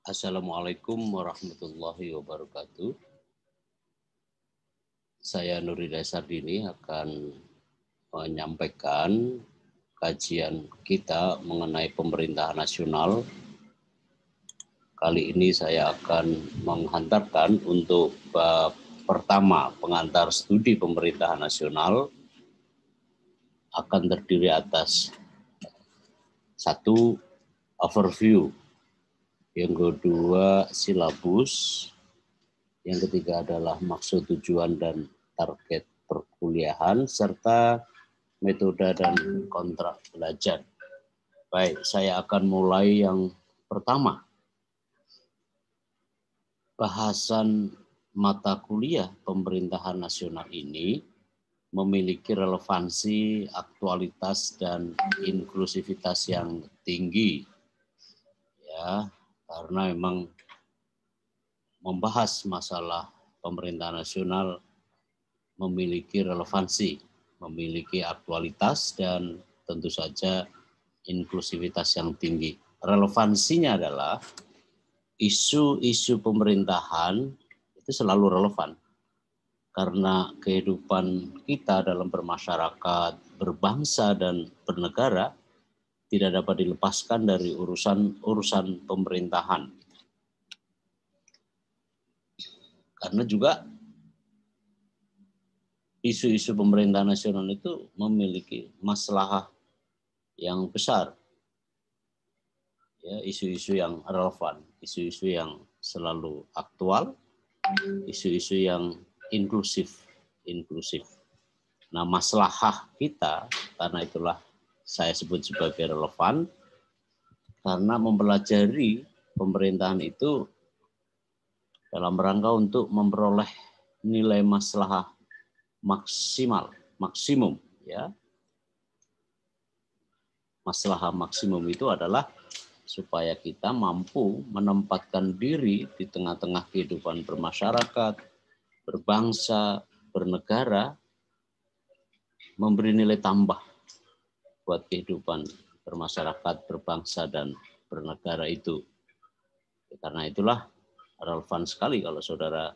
Assalamualaikum warahmatullahi wabarakatuh. Saya Nurida Sardini akan menyampaikan kajian kita mengenai pemerintahan nasional. Kali ini saya akan menghantarkan untuk bab pertama, pengantar studi pemerintahan nasional, akan terdiri atas satu, overview, yang kedua silabus, yang ketiga adalah maksud, tujuan, dan target perkuliahan, serta metode dan kontrak belajar. Baik, saya akan mulai yang pertama. Bahasan mata kuliah pemerintahan nasional ini memiliki relevansi, aktualitas, dan inklusivitas yang tinggi. Ya, karena memang membahas masalah pemerintahan nasional memiliki relevansi, memiliki aktualitas, dan tentu saja inklusivitas yang tinggi. Relevansinya adalah isu-isu pemerintahan itu selalu relevan karena kehidupan kita dalam bermasyarakat, berbangsa, dan bernegara tidak dapat dilepaskan dari urusan pemerintahan. Karena juga isu-isu pemerintahan nasional itu memiliki masalah yang besar, ya, isu-isu yang relevan, isu-isu yang selalu aktual, isu-isu yang inklusif. Nah, masalah kita, karena itulah saya sebut sebagai relevan, karena mempelajari pemerintahan itu dalam rangka untuk memperoleh nilai masalah maksimum, ya. Masalah maksimum itu adalah supaya kita mampu menempatkan diri di tengah-tengah kehidupan bermasyarakat, berbangsa, bernegara, memberi nilai tambah buat kehidupan bermasyarakat, berbangsa, dan bernegara itu. Karena itulah relevan sekali kalau saudara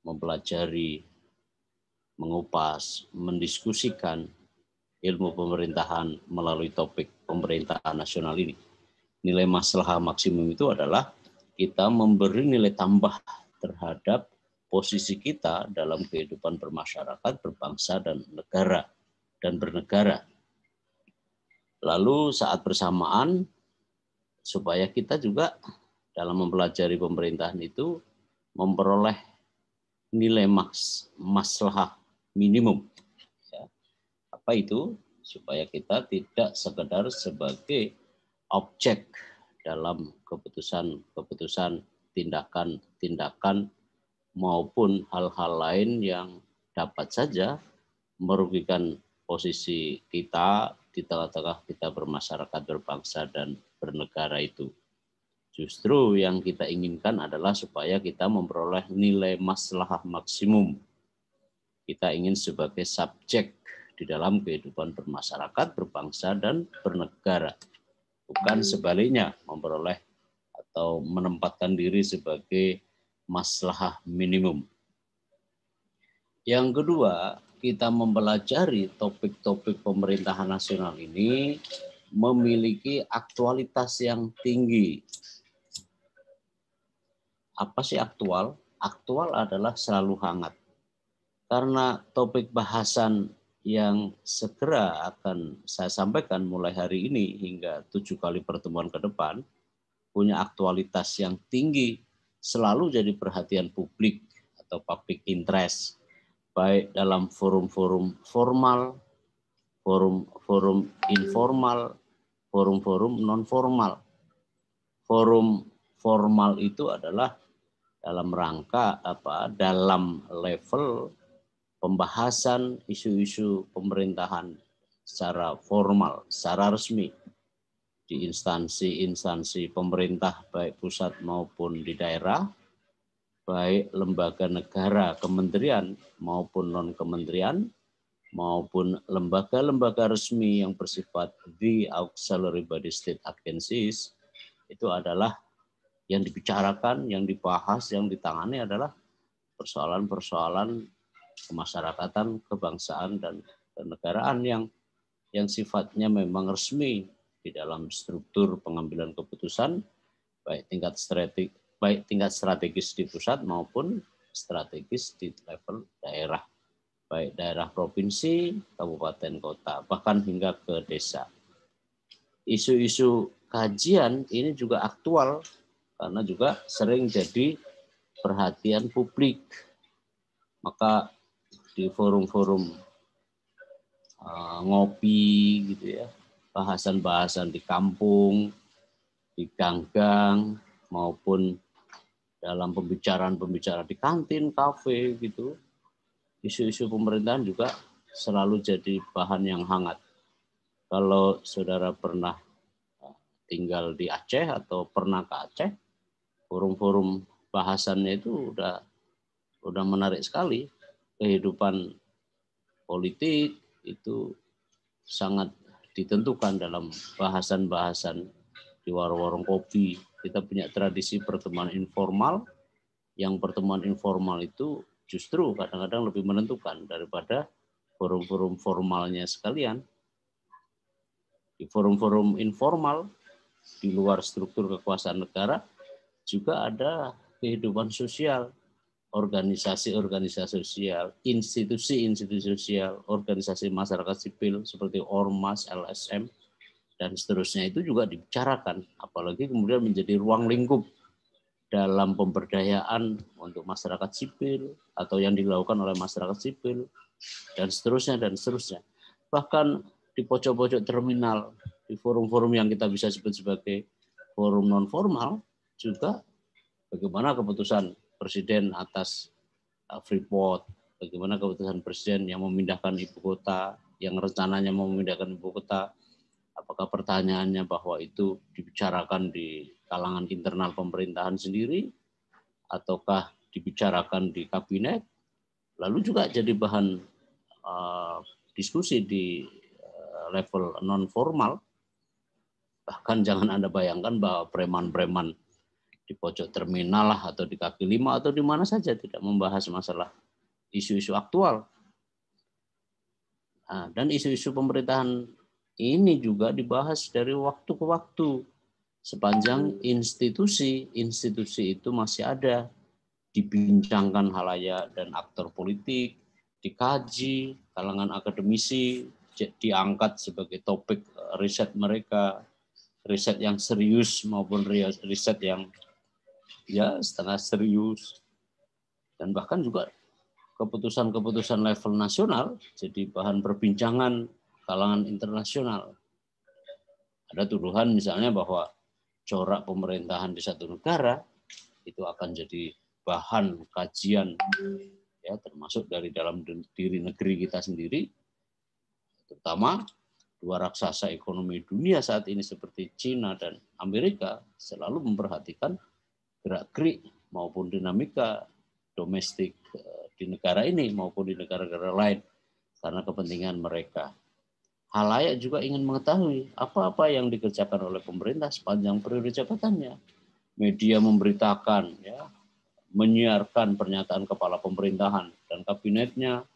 mempelajari, mengupas, mendiskusikan ilmu pemerintahan melalui topik pemerintahan nasional ini. Nilai masalah maksimum itu adalah kita memberi nilai tambah terhadap posisi kita dalam kehidupan bermasyarakat, berbangsa, dan negara dan bernegara. Lalu saat bersamaan supaya kita juga dalam mempelajari pemerintahan itu memperoleh nilai masalah minimum. Ya. Apa itu? Supaya kita tidak sekedar sebagai objek dalam keputusan, tindakan maupun hal-hal lain yang dapat saja merugikan posisi kita di tengah-tengah kita bermasyarakat, berbangsa, dan bernegara itu. Justru yang kita inginkan adalah supaya kita memperoleh nilai maslahah maksimum. Kita ingin sebagai subjek di dalam kehidupan bermasyarakat, berbangsa, dan bernegara. Bukan sebaliknya, memperoleh atau menempatkan diri sebagai maslahah minimum. Yang kedua, kita mempelajari topik-topik pemerintahan nasional ini memiliki aktualitas yang tinggi. Apa sih aktual? Aktual adalah selalu hangat. Karena topik bahasan yang segera akan saya sampaikan mulai hari ini hingga 7 kali pertemuan ke depan punya aktualitas yang tinggi, selalu jadi perhatian publik atau public interest, baik dalam forum-forum formal, forum informal, forum non formal. Forum formal itu adalah dalam rangka dalam level pembahasan isu-isu pemerintahan secara formal, secara resmi di instansi pemerintah baik pusat maupun di daerah, baik lembaga negara, kementerian maupun non-kementerian, maupun lembaga-lembaga resmi yang bersifat the auxiliary body state agencies, itu adalah yang dibicarakan, yang dibahas, yang ditangani adalah persoalan-persoalan kemasyarakatan, kebangsaan, dan kenegaraan yang sifatnya memang resmi di dalam struktur pengambilan keputusan, baik tingkat strategis di pusat maupun strategis di level daerah, baik daerah provinsi, kabupaten, kota, bahkan hingga ke desa. Isu-isu kajian ini juga aktual karena juga sering jadi perhatian publik. Maka di forum-forum ngopi gitu ya, bahasan-bahasan di kampung, di gang-gang, maupun dalam pembicaraan-pembicaraan di kantin, kafe gitu, isu-isu pemerintahan juga selalu jadi bahan yang hangat. Kalau saudara pernah tinggal di Aceh atau pernah ke Aceh, forum-forum bahasannya itu udah menarik sekali. Kehidupan politik itu sangat ditentukan dalam bahasan-bahasan di warung-warung kopi. Kita punya tradisi pertemuan informal, yang pertemuan informal itu justru kadang-kadang lebih menentukan daripada forum-forum formalnya sekalian. Di forum-forum informal, di luar struktur kekuasaan negara, juga ada kehidupan sosial, organisasi-organisasi sosial, institusi-institusi sosial, organisasi masyarakat sipil seperti Ormas, LSM, dan seterusnya itu juga dibicarakan. Apalagi kemudian menjadi ruang lingkup dalam pemberdayaan untuk masyarakat sipil atau yang dilakukan oleh masyarakat sipil, dan seterusnya, dan seterusnya. Bahkan di pojok-pojok terminal, di forum-forum yang kita bisa sebut sebagai forum non-formal, juga bagaimana keputusan Presiden atas Freeport, bagaimana keputusan Presiden yang memindahkan ibu kota, yang rencananya mau memindahkan ibu kota, apakah pertanyaannya bahwa itu dibicarakan di kalangan internal pemerintahan sendiri, ataukah dibicarakan di kabinet, lalu juga jadi bahan diskusi di level non-formal. Bahkan jangan Anda bayangkan bahwa preman-preman di pojok terminal lah, atau di kaki lima, atau di mana saja tidak membahas masalah isu-isu aktual. Nah, dan isu-isu pemerintahan ini juga dibahas dari waktu ke waktu. Sepanjang institusi itu masih ada, dibincangkan halayak dan aktor politik, dikaji, kalangan akademisi, diangkat sebagai topik riset mereka, riset yang serius maupun riset yang ya setengah serius, dan bahkan juga keputusan-keputusan level nasional jadi bahan perbincangan kalangan internasional. Ada tuduhan misalnya bahwa corak pemerintahan di satu negara itu akan jadi bahan kajian, ya, termasuk dari dalam diri negeri kita sendiri, terutama dua raksasa ekonomi dunia saat ini seperti China dan Amerika selalu memperhatikan gerak-gerik maupun dinamika domestik di negara ini maupun di negara-negara lain karena kepentingan mereka. Halayak juga ingin mengetahui apa-apa yang dikerjakan oleh pemerintah sepanjang periode jabatannya. Media memberitakan, ya, menyiarkan pernyataan kepala pemerintahan dan kabinetnya,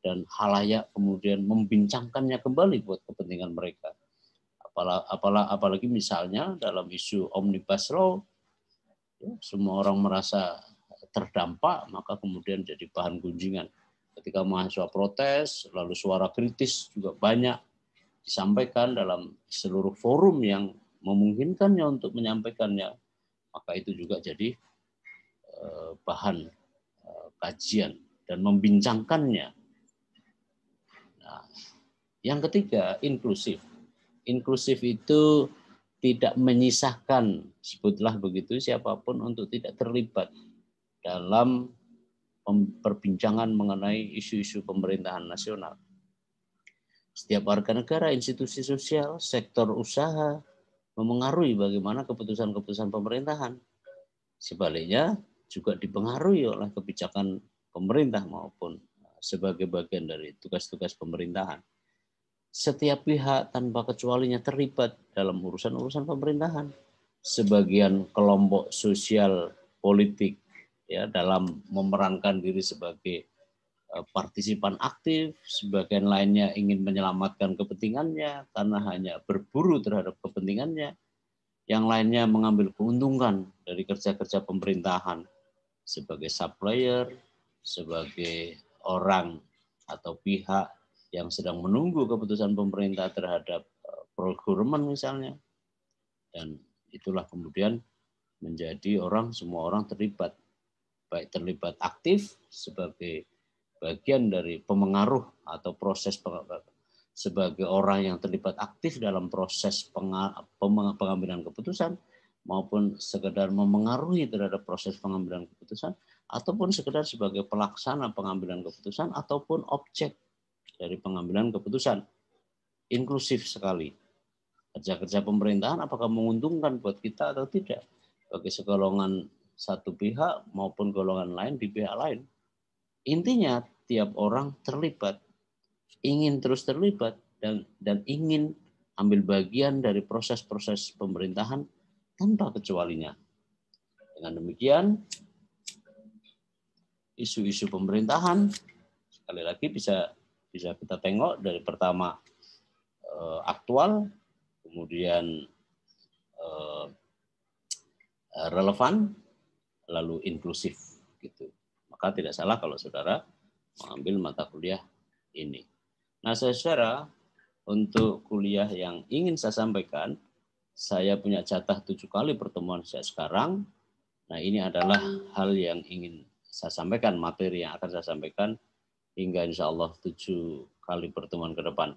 dan halayak kemudian membincangkannya kembali buat kepentingan mereka. Apalagi misalnya dalam isu Omnibus Law, ya, semua orang merasa terdampak, maka kemudian jadi bahan gunjingan. Ketika mahasiswa protes, lalu suara kritis juga banyak disampaikan dalam seluruh forum yang memungkinkannya untuk menyampaikannya, maka itu juga jadi bahan kajian dan membincangkannya. Nah, yang ketiga, inklusif. Inklusif itu tidak menyisahkan, sebutlah begitu, siapapun untuk tidak terlibat dalam perbincangan mengenai isu-isu pemerintahan nasional. Setiap warga negara, institusi sosial, sektor usaha memengaruhi bagaimana keputusan-keputusan pemerintahan. Sebaliknya juga dipengaruhi oleh kebijakan pemerintah maupun sebagai bagian dari tugas-tugas pemerintahan. Setiap pihak tanpa kecualinya terlibat dalam urusan-urusan pemerintahan. sebagian kelompok sosial politik ya dalam memerankan diri sebagai partisipan aktif, sebagian lainnya ingin menyelamatkan kepentingannya karena hanya berburu terhadap kepentingannya, yang lainnya mengambil keuntungan dari kerja-kerja pemerintahan sebagai supplier, sebagai orang atau pihak yang sedang menunggu keputusan pemerintah terhadap procurement misalnya. Dan itulah kemudian menjadi semua orang terlibat, baik terlibat aktif sebagai bagian dari pemengaruh atau proses sebagai orang yang terlibat aktif dalam proses pengambilan keputusan, maupun sekedar memengaruhi terhadap proses pengambilan keputusan, ataupun sekedar sebagai pelaksana pengambilan keputusan ataupun objek dari pengambilan keputusan. Inklusif sekali. Kerja-kerja pemerintahan apakah menguntungkan buat kita atau tidak bagi segolongan satu pihak maupun golongan lain di pihak lain. Intinya tiap orang terlibat, ingin terus terlibat dan ingin ambil bagian dari proses-proses pemerintahan tanpa kecualinya. Dengan demikian, isu-isu pemerintahan sekali lagi bisa kita tengok dari pertama aktual, kemudian relevan, lalu inklusif gitu. Maka tidak salah kalau saudara mengambil mata kuliah ini. Nah, saudara, untuk kuliah yang ingin saya sampaikan, saya punya jatah 7 kali pertemuan sejak sekarang. Nah, ini adalah hal yang ingin saya sampaikan, materi yang akan saya sampaikan hingga insya Allah 7 kali pertemuan ke depan.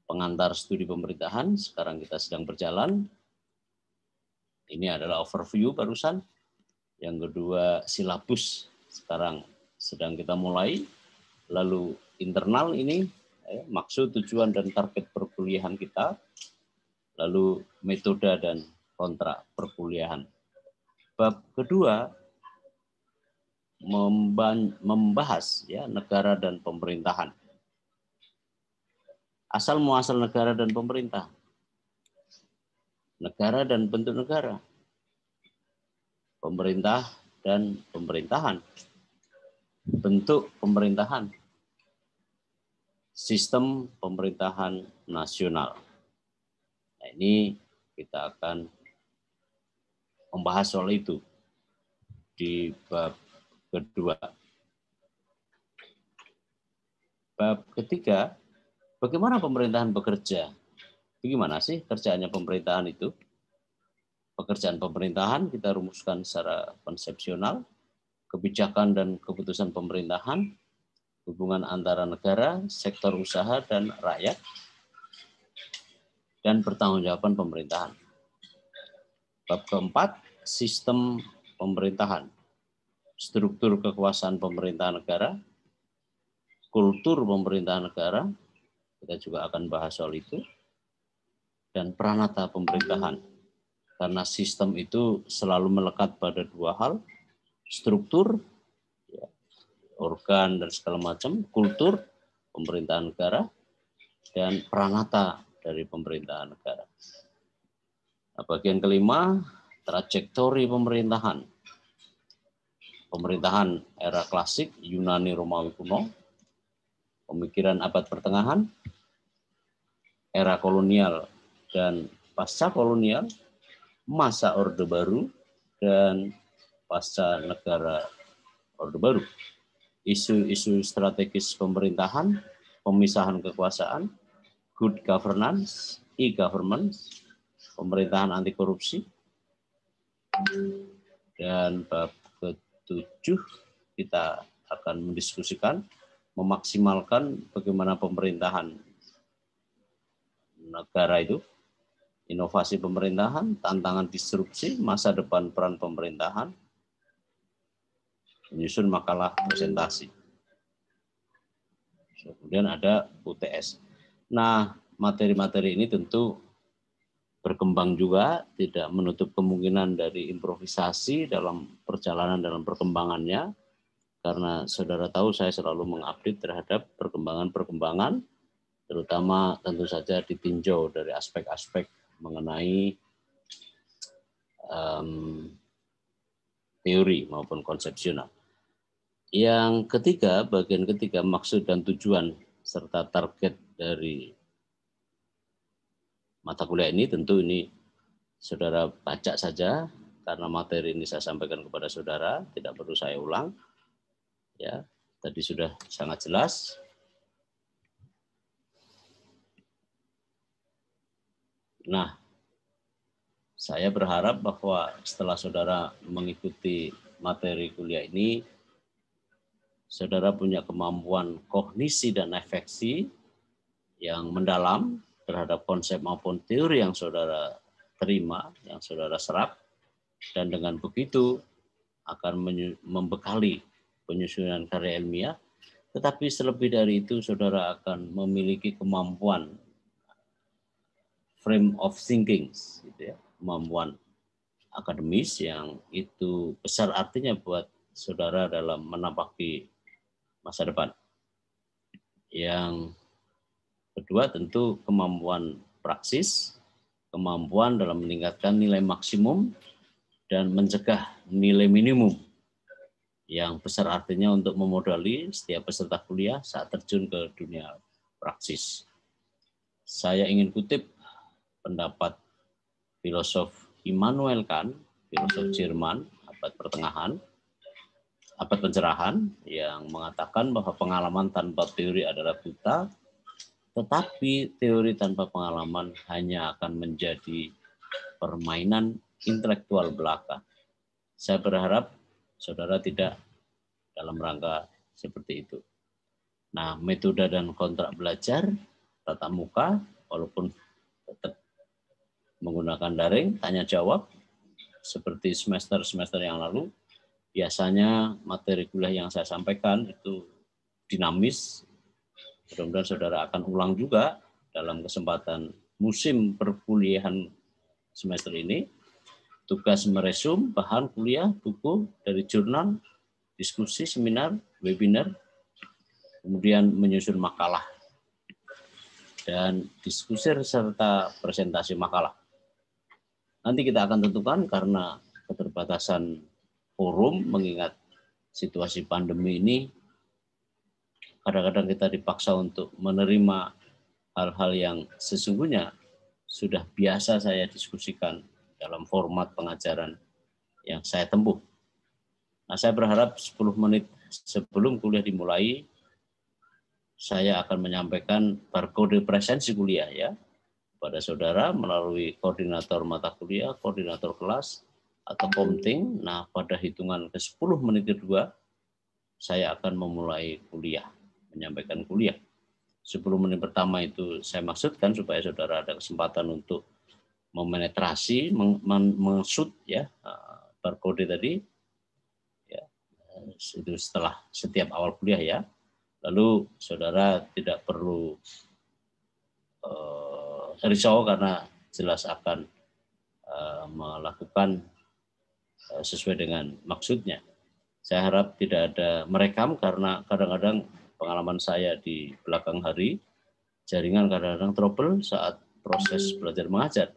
Pengantar studi pemerintahan, sekarang kita sedang berjalan. Ini adalah overview barusan. Yang kedua, silabus sekarang sedang kita mulai. Lalu internal ini, maksud, tujuan, dan target perkuliahan kita. Lalu metode dan kontrak perkuliahan. Bab kedua, membahas ya negara dan pemerintahan. Asal muasal negara dan pemerintah. Negara dan bentuk negara. Pemerintah dan pemerintahan. Bentuk pemerintahan. Sistem pemerintahan nasional. Nah, ini kita akan membahas soal itu di bab kedua. Bab ketiga, bagaimana pemerintahan bekerja? Bagaimana sih kerjaannya pemerintahan itu? Pekerjaan pemerintahan kita rumuskan secara konsepsional, kebijakan dan keputusan pemerintahan, hubungan antara negara, sektor usaha, dan rakyat, dan pertanggungjawaban pemerintahan. Bab keempat, sistem pemerintahan, struktur kekuasaan pemerintahan negara, kultur pemerintahan negara, kita juga akan bahas soal itu, dan peranata pemerintahan. Karena sistem itu selalu melekat pada dua hal, struktur, ya, organ dan segala macam, kultur pemerintahan negara, dan peranata dari pemerintahan negara. Nah, bagian kelima, trajektori pemerintahan. Pemerintahan era klasik, Yunani Romawi kuno, pemikiran abad pertengahan, era kolonial dan pasca kolonial, masa Orde Baru, dan pasca negara Orde Baru. Isu-isu strategis pemerintahan, pemisahan kekuasaan, good governance, e-governance, pemerintahan anti korupsi, dan bab ke-7 kita akan mendiskusikan memaksimalkan bagaimana pemerintahan negara itu, inovasi pemerintahan, tantangan disrupsi, masa depan peran pemerintahan, menyusun makalah presentasi. Kemudian ada UTS. Nah, materi-materi ini tentu berkembang juga, tidak menutup kemungkinan dari improvisasi dalam perjalanan, dalam perkembangannya, karena saudara tahu saya selalu mengupdate terhadap perkembangan-perkembangan, terutama tentu saja ditinjau dari aspek-aspek mengenai teori maupun konsepsional. Yang ketiga, bagian ketiga, maksud dan tujuan serta target dari mata kuliah ini, tentu ini saudara baca saja karena materi ini saya sampaikan kepada saudara, tidak perlu saya ulang. Ya, tadi sudah sangat jelas. Nah, saya berharap bahwa setelah saudara mengikuti materi kuliah ini, saudara punya kemampuan kognisi dan afeksi yang mendalam terhadap konsep maupun teori yang saudara terima, yang saudara serap, dan dengan begitu akan membekali penyusunan karya ilmiah, tetapi selebih dari itu saudara akan memiliki kemampuan frame of thinking, gitu ya, kemampuan akademis yang itu besar artinya buat saudara dalam menapaki masa depan. Yang kedua tentu kemampuan praksis, kemampuan dalam meningkatkan nilai maksimum dan mencegah nilai minimum, yang besar artinya untuk memodali setiap peserta kuliah saat terjun ke dunia praksis. Saya ingin kutip pendapat filosof Immanuel Kant, filosof Jerman abad pertengahan, abad pencerahan, yang mengatakan bahwa pengalaman tanpa teori adalah buta, tetapi teori tanpa pengalaman hanya akan menjadi permainan intelektual belaka. Saya berharap saudara tidak dalam rangka seperti itu. Nah, metode dan kontrak belajar tatap muka, walaupun tetap menggunakan daring, tanya jawab, seperti semester-semester yang lalu. Biasanya materi kuliah yang saya sampaikan itu dinamis. Mudah-mudahan saudara akan ulang juga dalam kesempatan musim perkuliahan semester ini. Tugas meresum bahan kuliah, buku, dari jurnal, diskusi, seminar, webinar, kemudian menyusun makalah, dan diskusi serta presentasi makalah. Nanti kita akan tentukan karena keterbatasan forum, mengingat situasi pandemi ini, kadang-kadang kita dipaksa untuk menerima hal-hal yang sesungguhnya sudah biasa saya diskusikan dalam format pengajaran yang saya tempuh. Nah, saya berharap 10 menit sebelum kuliah dimulai, saya akan menyampaikan barcode presensi kuliah ya pada saudara melalui koordinator mata kuliah, koordinator kelas, atau komting. Nah, pada hitungan ke-10 menit kedua, saya akan memulai kuliah, menyampaikan kuliah. 10 menit pertama itu saya maksudkan supaya saudara ada kesempatan untuk memenetrasi, mengshoot ya barcode tadi, ya, itu setelah setiap awal kuliah ya. Lalu saudara tidak perlu risau karena jelas akan melakukan sesuai dengan maksudnya. Saya harap tidak ada merekam karena kadang-kadang pengalaman saya di belakang hari, jaringan kadang-kadang trouble saat proses belajar mengajar.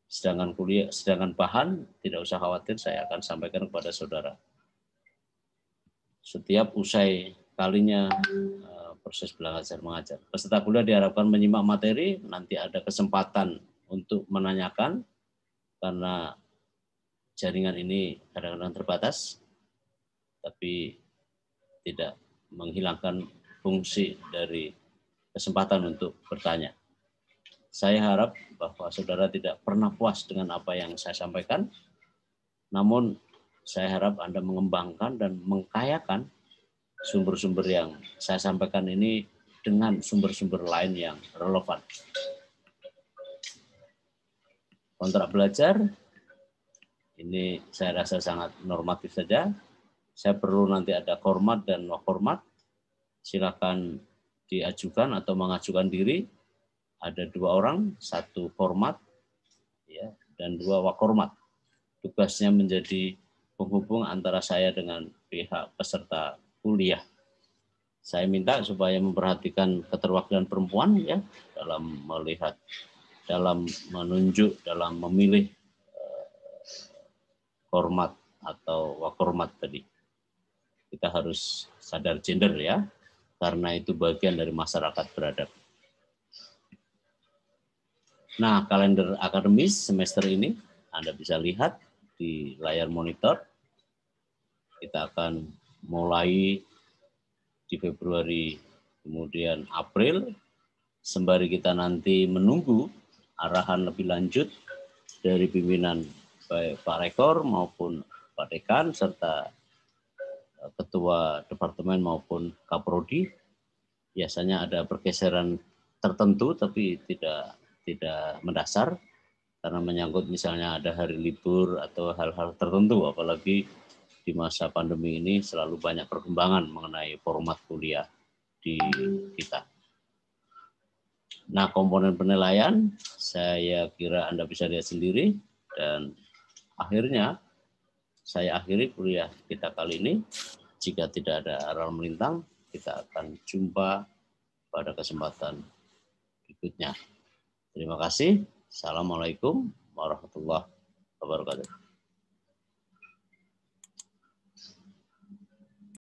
Sedangkan bahan tidak usah khawatir, saya akan sampaikan kepada saudara. Setiap usai kalinya proses belajar mengajar, peserta kuliah diharapkan menyimak materi, nanti ada kesempatan untuk menanyakan karena jaringan ini kadang-kadang terbatas, tapi tidak menghilangkan fungsi dari kesempatan untuk bertanya. Saya harap bahwa saudara tidak pernah puas dengan apa yang saya sampaikan, namun saya harap Anda mengembangkan dan mengkayakan sumber-sumber yang saya sampaikan ini dengan sumber-sumber lain yang relevan. Kontrak belajar, ini saya rasa sangat normatif saja. Saya perlu nanti ada format dan no format. Silakan diajukan atau mengajukan diri. Ada 2 orang, 1 format ya, dan 2 wakormat. Tugasnya menjadi penghubung antara saya dengan pihak peserta kuliah. Saya minta supaya memperhatikan keterwakilan perempuan ya dalam melihat, dalam menunjuk, dalam memilih format atau wakormat tadi. Kita harus sadar gender ya, karena itu bagian dari masyarakat beradab. Nah, kalender akademis semester ini Anda bisa lihat di layar monitor. Kita akan mulai di Februari, kemudian April, sembari kita nanti menunggu arahan lebih lanjut dari pimpinan baik Pak Rektor maupun Pak Dekan serta Ketua Departemen maupun Kaprodi. Biasanya ada pergeseran tertentu tapi tidak mendasar karena menyangkut misalnya ada hari libur atau hal-hal tertentu, apalagi di masa pandemi ini selalu banyak perkembangan mengenai format kuliah di kita. Nah, komponen penilaian saya kira Anda bisa lihat sendiri, dan akhirnya saya akhiri kuliah kita kali ini. Jika tidak ada aral melintang, kita akan jumpa pada kesempatan berikutnya. Terima kasih. Assalamualaikum warahmatullahi wabarakatuh.